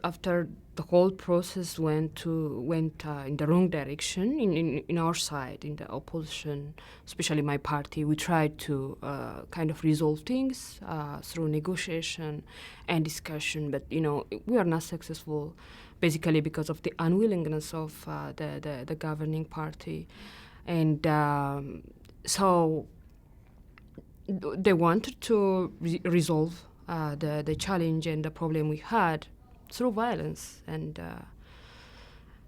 after the whole process went in the wrong direction in our side, in the opposition, especially my party, we tried to kind of resolve things through negotiation and discussion, but we are not successful, basically because of the unwillingness of the governing party, and so they wanted to resolve the challenge and the problem we had through violence, and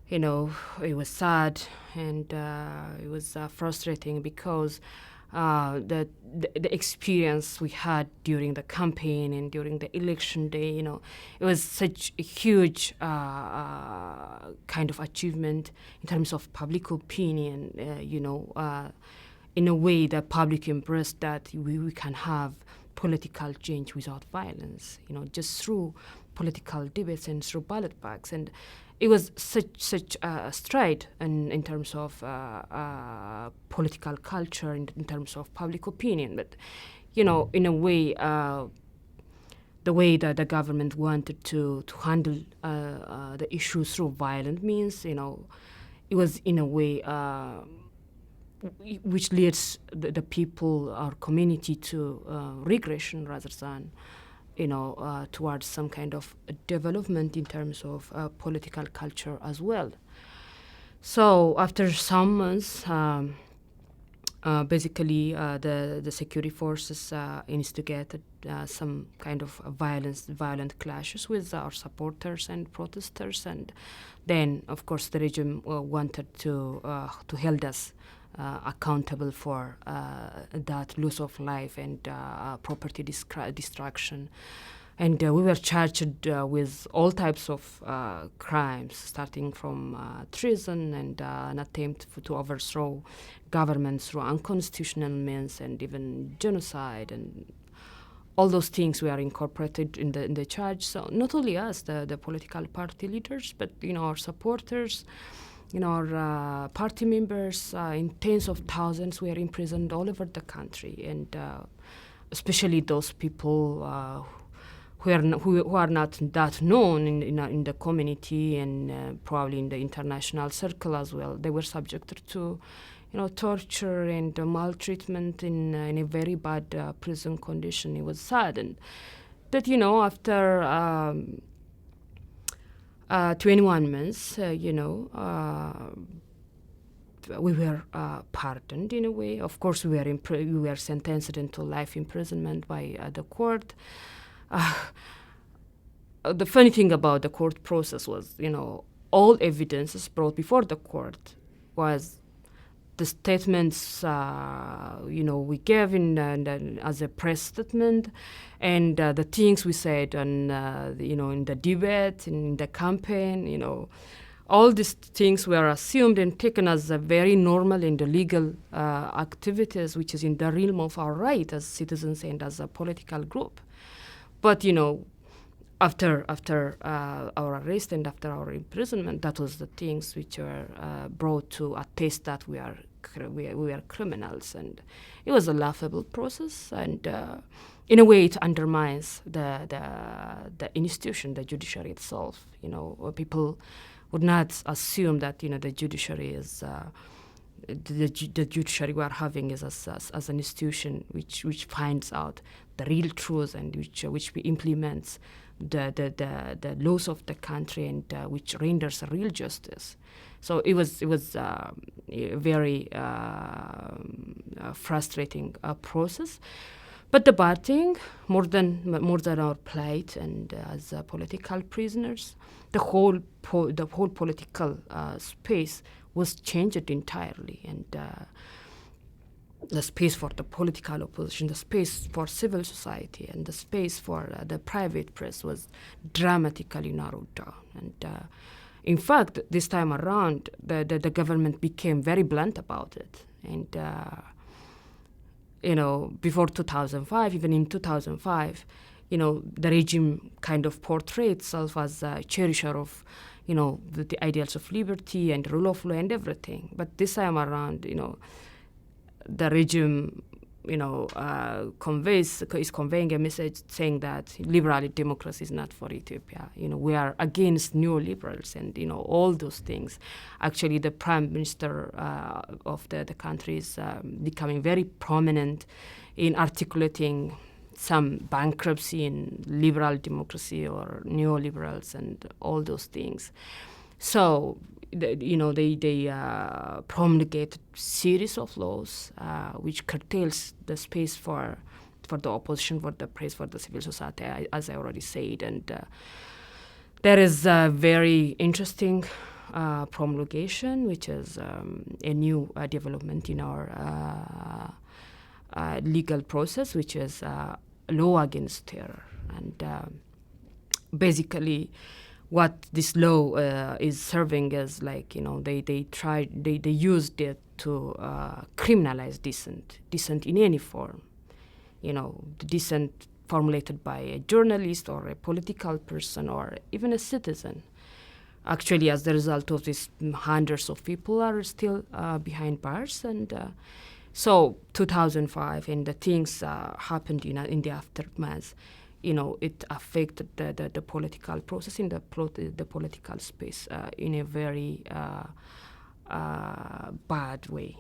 it was sad, and it was frustrating because the experience we had during the campaign and during the election day, it was such a huge kind of achievement in terms of public opinion. In a way, the public embraced that we can have political change without violence, just through political debates and through ballot box. And it was such a stride in terms of political culture, in terms of public opinion. But, in a way, the way that the government wanted to handle the issue through violent means, it was in a way which leads the people or community to regression rather than towards some kind of development in terms of political culture as well. So after some months, basically the security forces instigated some kind of violent clashes with our supporters and protesters, and then of course the regime wanted to hold us accountable for that loss of life and property destruction. And we were charged with all types of crimes, starting from treason and an attempt to overthrow government through unconstitutional means, and even genocide, and all those things were incorporated in the charge. So not only us, the political party leaders, but our supporters, our party members, in tens of thousands were imprisoned all over the country, and especially those people who are not that known in the community, and probably in the international circle as well. They were subjected to torture and maltreatment in a very bad prison condition. It was sad, and that after 21 months, we were pardoned in a way. Of course, we were sentenced into life imprisonment by the court. The funny thing about the court process was, all evidences brought before the court was the statements, we gave as a press statement, and the things we said on, in the debate, in the campaign, all these things were assumed and taken as a very normal and legal activities, which is in the realm of our right as citizens and as a political group. But, after our arrest and after our imprisonment, that was the things which were brought to attest that we were criminals, and it was a laughable process, and in a way it undermines the institution, the judiciary itself. People would not assume that the judiciary is the judiciary we are having is as an institution which finds out the real truth and which implements the laws of the country, and which renders a real justice. So it was a very frustrating process. But the bad thing, more than our plight and as political prisoners, the whole political space was changed entirely, and the space for the political opposition, the space for civil society, and the space for the private press was dramatically narrowed down. And in fact, this time around, the government became very blunt about it. And before 2005, even in 2005, the regime kind of portrayed itself as a cherisher of, the ideals of liberty and rule of law and everything. But this time around, the regime is conveying a message saying that liberal democracy is not for Ethiopia. We are against neoliberals and all those things. Actually, the prime minister of the country is becoming very prominent in articulating some bankruptcy in liberal democracy or neoliberals and all those things. So they promulgate series of laws which curtails the space for the opposition, for the press, for the civil society, as I already said. And there is a very interesting promulgation, which is a new development in our legal process, which is law against terror. And basically, what this law is serving as, they used it to criminalize dissent in any form. The dissent formulated by a journalist or a political person or even a citizen. Actually, as the result of this, hundreds of people are still behind bars. And so 2005, and the things happened in the aftermath. It affected the political process in the political space in a very bad way.